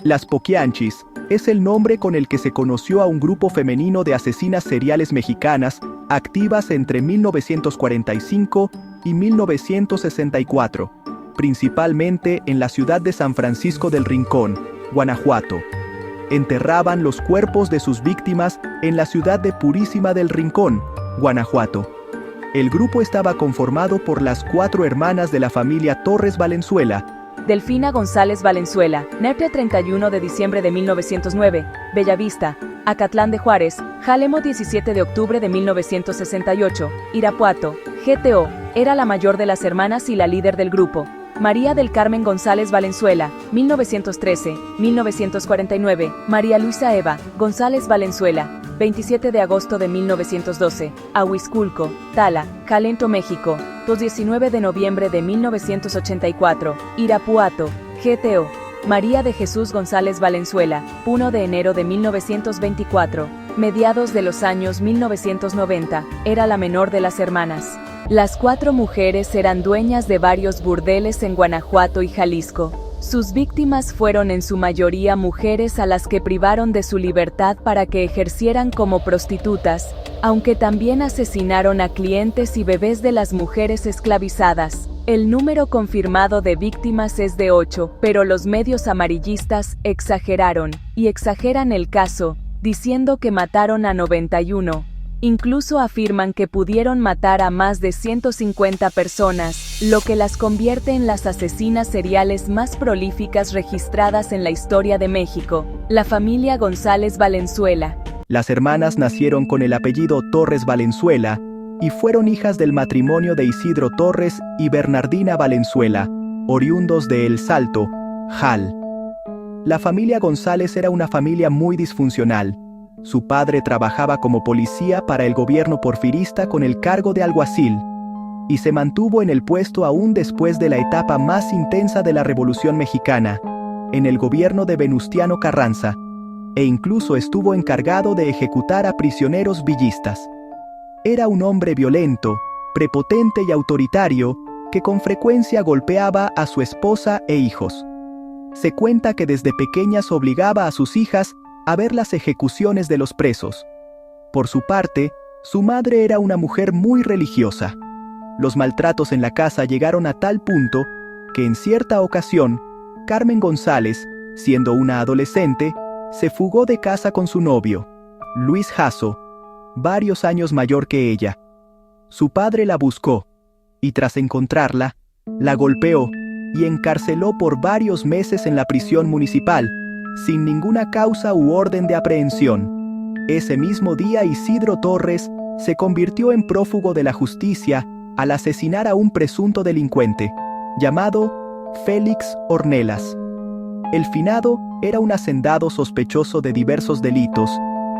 Las Poquianchis es el nombre con el que se conoció a un grupo femenino de asesinas seriales mexicanas activas entre 1945 y 1964, principalmente en la ciudad de San Francisco del Rincón, Guanajuato. Enterraban los cuerpos de sus víctimas en la ciudad de Purísima del Rincón, Guanajuato. El grupo estaba conformado por las 4 hermanas de la familia Torres Valenzuela: Delfina González Valenzuela, nacida 31 de diciembre de 1909, Bellavista, Acatlán de Juárez, Jalemo 17 de octubre de 1968, Irapuato, GTO, era la mayor de las hermanas y la líder del grupo. María del Carmen González Valenzuela, 1913-1949, María Luisa Eva González Valenzuela, 27 de agosto de 1912, Ahuizculco, Tala, Calento, México, 19 de noviembre de 1984, Irapuato, GTO. María de Jesús González Valenzuela, 1 de enero de 1924, mediados de los años 1990, era la menor de las hermanas. Las 4 mujeres eran dueñas de varios burdeles en Guanajuato y Jalisco. Sus víctimas fueron en su mayoría mujeres a las que privaron de su libertad para que ejercieran como prostitutas, aunque también asesinaron a clientes y bebés de las mujeres esclavizadas. El número confirmado de víctimas es de 8, pero los medios amarillistas exageraron, y exageran el caso, diciendo que mataron a 91. Incluso afirman que pudieron matar a más de 150 personas, lo que las convierte en las asesinas seriales más prolíficas registradas en la historia de México. La familia González Valenzuela. Las hermanas nacieron con el apellido Torres Valenzuela y fueron hijas del matrimonio de Isidro Torres y Bernardina Valenzuela, oriundos de El Salto, Jal. La familia González era una familia muy disfuncional. Su padre trabajaba como policía para el gobierno porfirista con el cargo de alguacil, y se mantuvo en el puesto aún después de la etapa más intensa de la Revolución Mexicana, en el gobierno de Venustiano Carranza, e incluso estuvo encargado de ejecutar a prisioneros villistas. Era un hombre violento, prepotente y autoritario, que con frecuencia golpeaba a su esposa e hijos. Se cuenta que desde pequeñas obligaba a sus hijas a ver las ejecuciones de los presos. Por su parte, su madre era una mujer muy religiosa. Los maltratos en la casa llegaron a tal punto que en cierta ocasión, Carmen González, siendo una adolescente, se fugó de casa con su novio, Luis Jasso, varios años mayor que ella. Su padre la buscó, y tras encontrarla, la golpeó y encarceló por varios meses en la prisión municipal, sin ninguna causa u orden de aprehensión. Ese mismo día Isidro Torres se convirtió en prófugo de la justicia al asesinar a un presunto delincuente, llamado Félix Ornelas. El finado era un hacendado sospechoso de diversos delitos,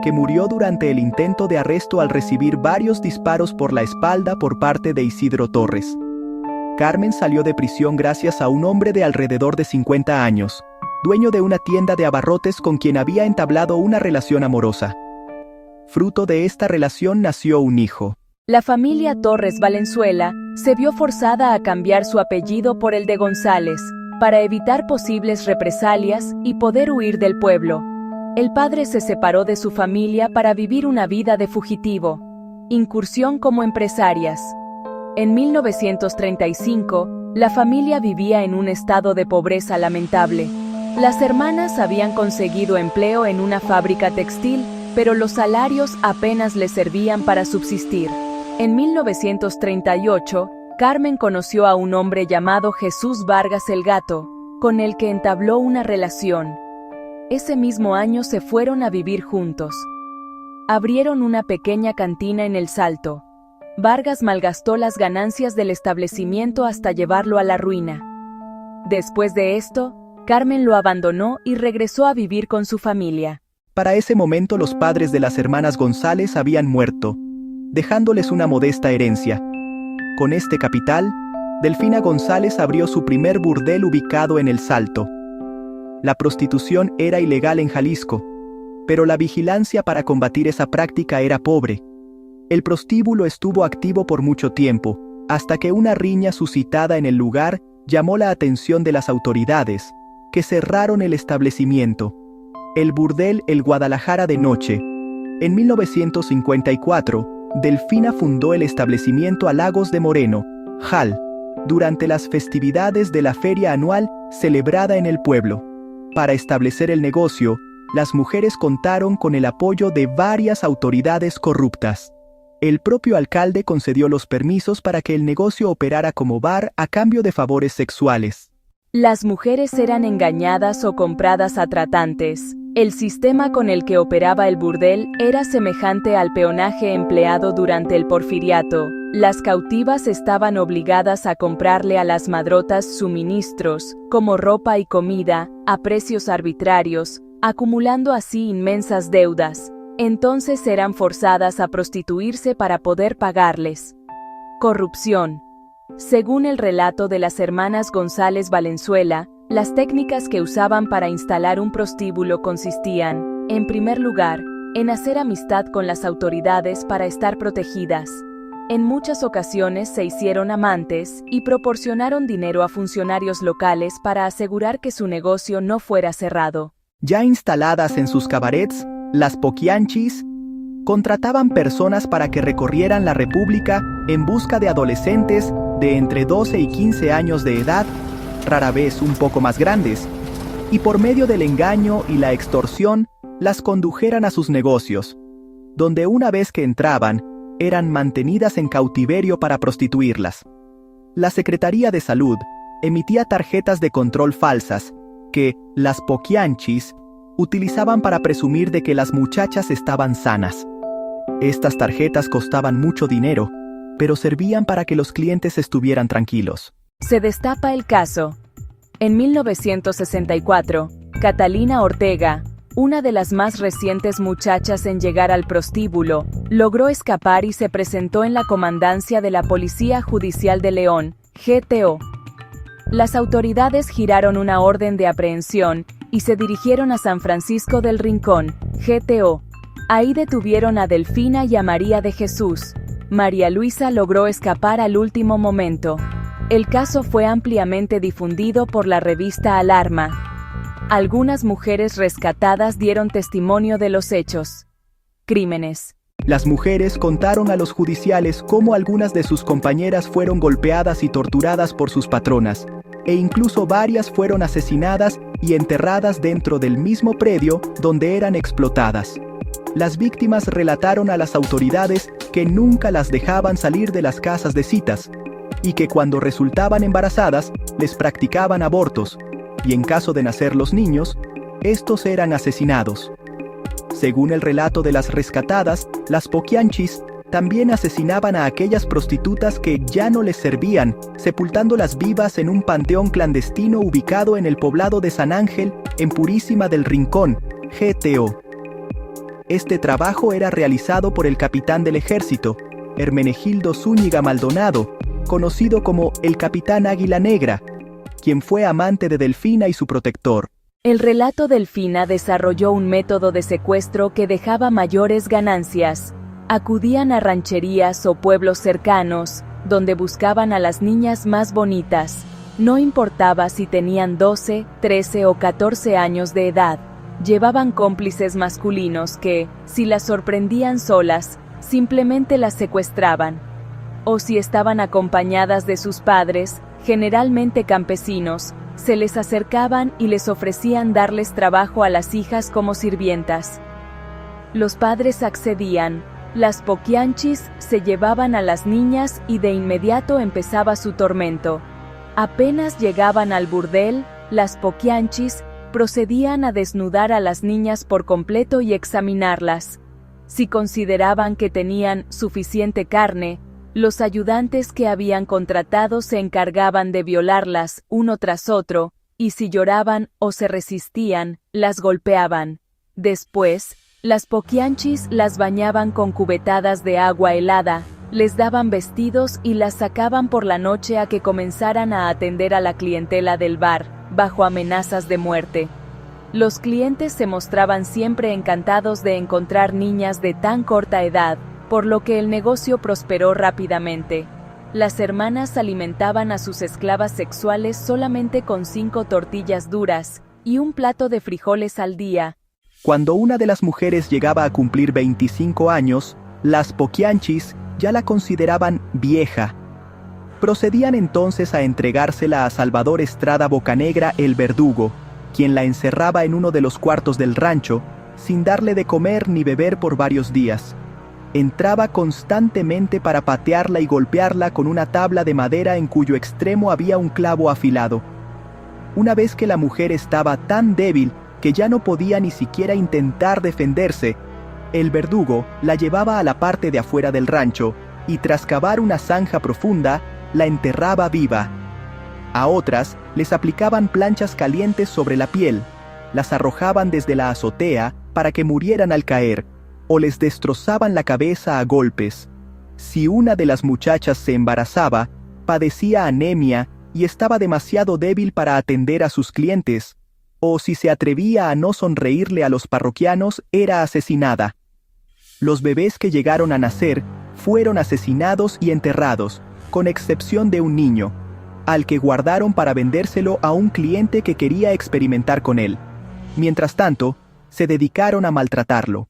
que murió durante el intento de arresto al recibir varios disparos por la espalda por parte de Isidro Torres. Carmen salió de prisión gracias a un hombre de alrededor de 50 años, dueño de una tienda de abarrotes con quien había entablado una relación amorosa. Fruto de esta relación nació un hijo. La familia Torres Valenzuela se vio forzada a cambiar su apellido por el de González, para evitar posibles represalias y poder huir del pueblo. El padre se separó de su familia para vivir una vida de fugitivo. Incursión como empresarias. En 1935, la familia vivía en un estado de pobreza lamentable. Las hermanas habían conseguido empleo en una fábrica textil, pero los salarios apenas les servían para subsistir. En 1938, Carmen conoció a un hombre llamado Jesús Vargas el Gato, con el que entabló una relación. Ese mismo año se fueron a vivir juntos. Abrieron una pequeña cantina en El Salto. Vargas malgastó las ganancias del establecimiento hasta llevarlo a la ruina. Después de esto, Carmen lo abandonó y regresó a vivir con su familia. Para ese momento los padres de las hermanas González habían muerto, dejándoles una modesta herencia. Con este capital, Delfina González abrió su primer burdel ubicado en El Salto. La prostitución era ilegal en Jalisco, pero la vigilancia para combatir esa práctica era pobre. El prostíbulo estuvo activo por mucho tiempo, hasta que una riña suscitada en el lugar llamó la atención de las autoridades, que cerraron el establecimiento. El burdel El Guadalajara de Noche. En 1954, Delfina fundó el establecimiento Halagos de Moreno, Jal, durante las festividades de la feria anual celebrada en el pueblo. Para establecer el negocio, las mujeres contaron con el apoyo de varias autoridades corruptas. El propio alcalde concedió los permisos para que el negocio operara como bar a cambio de favores sexuales. Las mujeres eran engañadas o compradas a tratantes. El sistema con el que operaba el burdel era semejante al peonaje empleado durante el porfiriato. Las cautivas estaban obligadas a comprarle a las madrotas suministros, como ropa y comida, a precios arbitrarios, acumulando así inmensas deudas. Entonces eran forzadas a prostituirse para poder pagarles. Corrupción. Según el relato de las hermanas González Valenzuela, las técnicas que usaban para instalar un prostíbulo consistían, en primer lugar, en hacer amistad con las autoridades para estar protegidas. En muchas ocasiones se hicieron amantes y proporcionaron dinero a funcionarios locales para asegurar que su negocio no fuera cerrado. Ya instaladas en sus cabarets, las poquianchis contrataban personas para que recorrieran la República en busca de adolescentes de entre 12 y 15 años de edad, rara vez un poco más grandes, y por medio del engaño y la extorsión las condujeran a sus negocios, donde una vez que entraban, eran mantenidas en cautiverio para prostituirlas. La Secretaría de Salud emitía tarjetas de control falsas que las poquianchis utilizaban para presumir de que las muchachas estaban sanas. Estas tarjetas costaban mucho dinero, pero servían para que los clientes estuvieran tranquilos. Se destapa el caso. En 1964, Catalina Ortega, una de las más recientes muchachas en llegar al prostíbulo, logró escapar y se presentó en la comandancia de la Policía Judicial de León, GTO. Las autoridades giraron una orden de aprehensión y se dirigieron a San Francisco del Rincón, GTO. Ahí detuvieron a Delfina y a María de Jesús. María Luisa logró escapar al último momento. El caso fue ampliamente difundido por la revista Alarma. Algunas mujeres rescatadas dieron testimonio de los hechos. Crímenes. Las mujeres contaron a los judiciales cómo algunas de sus compañeras fueron golpeadas y torturadas por sus patronas, e incluso varias fueron asesinadas y enterradas dentro del mismo predio donde eran explotadas. Las víctimas relataron a las autoridades que nunca las dejaban salir de las casas de citas, y que cuando resultaban embarazadas, les practicaban abortos, y en caso de nacer los niños, estos eran asesinados. Según el relato de las rescatadas, las poquianchis también asesinaban a aquellas prostitutas que ya no les servían, sepultándolas vivas en un panteón clandestino ubicado en el poblado de San Ángel, en Purísima del Rincón, GTO. Este trabajo era realizado por el capitán del ejército, Hermenegildo Zúñiga Maldonado, conocido como el Capitán Águila Negra, quien fue amante de Delfina y su protector. El relato Delfina desarrolló un método de secuestro que dejaba mayores ganancias. Acudían a rancherías o pueblos cercanos, donde buscaban a las niñas más bonitas. No importaba si tenían 12, 13 o 14 años de edad. Llevaban cómplices masculinos que, si las sorprendían solas, simplemente las secuestraban. O si estaban acompañadas de sus padres, generalmente campesinos, se les acercaban y les ofrecían darles trabajo a las hijas como sirvientas. Los padres accedían, las poquianchis se llevaban a las niñas y de inmediato empezaba su tormento. Apenas llegaban al burdel, las poquianchis procedían a desnudar a las niñas por completo y examinarlas. Si consideraban que tenían suficiente carne, los ayudantes que habían contratado se encargaban de violarlas uno tras otro, y si lloraban o se resistían, las golpeaban. Después, las poquianchis las bañaban con cubetadas de agua helada, les daban vestidos y las sacaban por la noche a que comenzaran a atender a la clientela del bar, bajo amenazas de muerte. Los clientes se mostraban siempre encantados de encontrar niñas de tan corta edad, por lo que el negocio prosperó rápidamente. Las hermanas alimentaban a sus esclavas sexuales solamente con 5 tortillas duras, y un plato de frijoles al día. Cuando una de las mujeres llegaba a cumplir 25 años, las poquianchis ya la consideraban vieja. Procedían entonces a entregársela a Salvador Estrada Bocanegra el verdugo, quien la encerraba en uno de los cuartos del rancho, sin darle de comer ni beber por varios días. Entraba constantemente para patearla y golpearla con una tabla de madera en cuyo extremo había un clavo afilado. Una vez que la mujer estaba tan débil que ya no podía ni siquiera intentar defenderse, el verdugo la llevaba a la parte de afuera del rancho y tras cavar una zanja profunda, la enterraba viva. A otras les aplicaban planchas calientes sobre la piel, las arrojaban desde la azotea para que murieran al caer, o les destrozaban la cabeza a golpes. Si una de las muchachas se embarazaba, padecía anemia y estaba demasiado débil para atender a sus clientes, o si se atrevía a no sonreírle a los parroquianos, era asesinada. Los bebés que llegaron a nacer fueron asesinados y enterrados, con excepción de un niño, al que guardaron para vendérselo a un cliente que quería experimentar con él. Mientras tanto, se dedicaron a maltratarlo.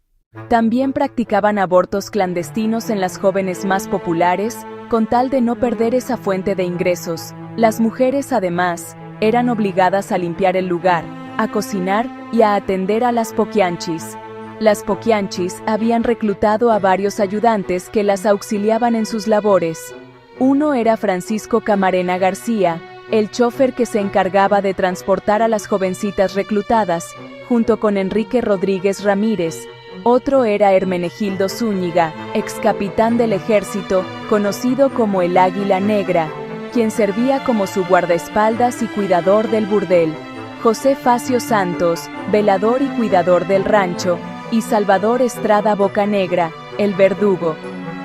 También practicaban abortos clandestinos en las jóvenes más populares, con tal de no perder esa fuente de ingresos. Las mujeres, además, eran obligadas a limpiar el lugar, a cocinar y a atender a las poquianchis. Las poquianchis habían reclutado a varios ayudantes que las auxiliaban en sus labores. Uno era Francisco Camarena García, el chofer que se encargaba de transportar a las jovencitas reclutadas, junto con Enrique Rodríguez Ramírez. Otro era Hermenegildo Zúñiga, ex capitán del ejército, conocido como el Águila Negra, quien servía como su guardaespaldas y cuidador del burdel. José Facio Santos, velador y cuidador del rancho, y Salvador Estrada Bocanegra, el verdugo,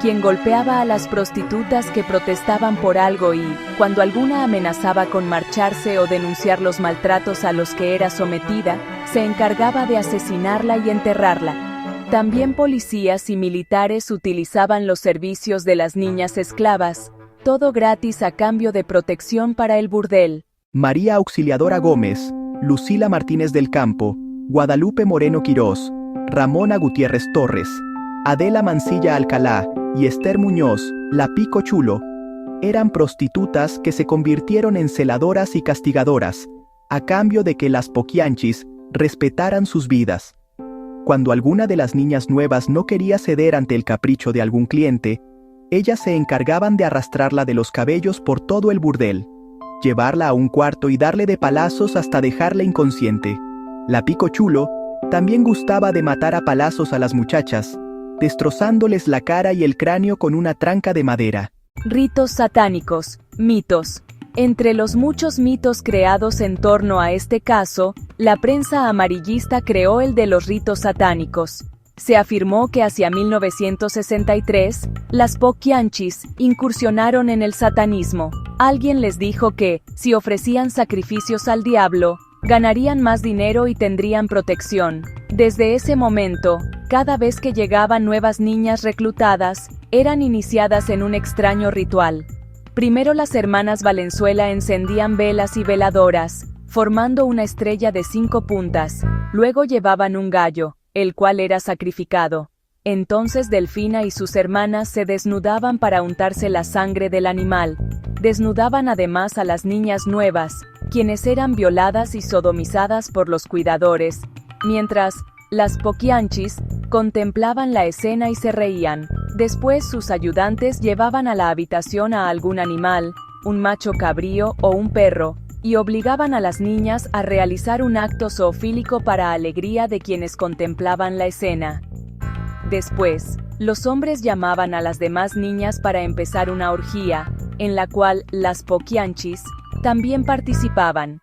quien golpeaba a las prostitutas que protestaban por algo y, cuando alguna amenazaba con marcharse o denunciar los maltratos a los que era sometida, se encargaba de asesinarla y enterrarla. También policías y militares utilizaban los servicios de las niñas esclavas, todo gratis a cambio de protección para el burdel. María Auxiliadora Gómez, Lucila Martínez del Campo, Guadalupe Moreno Quirós, Ramona Gutiérrez Torres, Adela Mancilla Alcalá y Esther Muñoz, la Pico Chulo, eran prostitutas que se convirtieron en celadoras y castigadoras, a cambio de que las poquianchis respetaran sus vidas. Cuando alguna de las niñas nuevas no quería ceder ante el capricho de algún cliente, ellas se encargaban de arrastrarla de los cabellos por todo el burdel, llevarla a un cuarto y darle de palazos hasta dejarla inconsciente. La Pico Chulo también gustaba de matar a palazos a las muchachas, destrozándoles la cara y el cráneo con una tranca de madera. Ritos satánicos, mitos. Entre los muchos mitos creados en torno a este caso, la prensa amarillista creó el de los ritos satánicos. Se afirmó que hacia 1963, las poquianchis incursionaron en el satanismo. Alguien les dijo que, si ofrecían sacrificios al diablo, ganarían más dinero y tendrían protección. Desde ese momento, cada vez que llegaban nuevas niñas reclutadas, eran iniciadas en un extraño ritual. Primero las hermanas Valenzuela encendían velas y veladoras, formando una estrella de 5 puntas. Luego llevaban un gallo, el cual era sacrificado. Entonces Delfina y sus hermanas se desnudaban para untarse la sangre del animal. Desnudaban además a las niñas nuevas, quienes eran violadas y sodomizadas por los cuidadores, mientras las poquianchis contemplaban la escena y se reían. Después sus ayudantes llevaban a la habitación a algún animal, un macho cabrío o un perro, y obligaban a las niñas a realizar un acto zoofílico para alegría de quienes contemplaban la escena. Después, los hombres llamaban a las demás niñas para empezar una orgía, en la cual las poquianchis también participaban.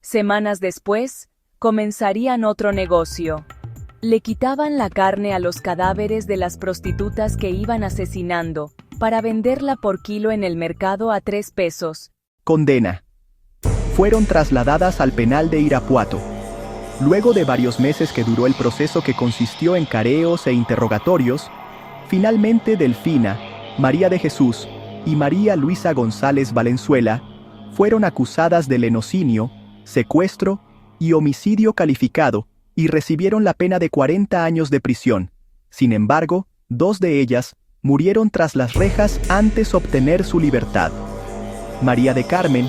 Semanas después, comenzarían otro negocio. Le quitaban la carne a los cadáveres de las prostitutas que iban asesinando, para venderla por kilo en el mercado a 3 pesos. Condena. Fueron trasladadas al penal de Irapuato. Luego de varios meses que duró el proceso que consistió en careos e interrogatorios, finalmente Delfina, María de Jesús y María Luisa González Valenzuela fueron acusadas de lenocinio, secuestro y homicidio calificado, y recibieron la pena de 40 años de prisión. Sin embargo, 2 de ellas murieron tras las rejas antes de obtener su libertad. María de Carmen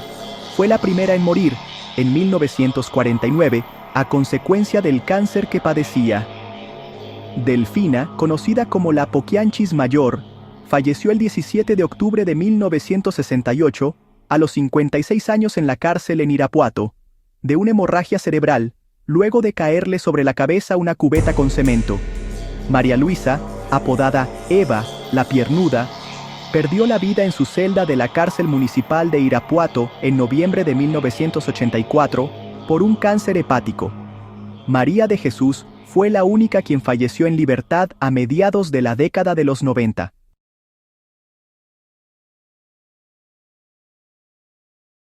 fue la primera en morir, en 1949, a consecuencia del cáncer que padecía. Delfina, conocida como la Poquianchis Mayor, falleció el 17 de octubre de 1968, a los 56 años en la cárcel en Irapuato, de una hemorragia cerebral, luego de caerle sobre la cabeza una cubeta con cemento. María Luisa, apodada Eva, la Piernuda, perdió la vida en su celda de la cárcel municipal de Irapuato en noviembre de 1984 por un cáncer hepático. María de Jesús fue la única quien falleció en libertad a mediados de la década de los 90.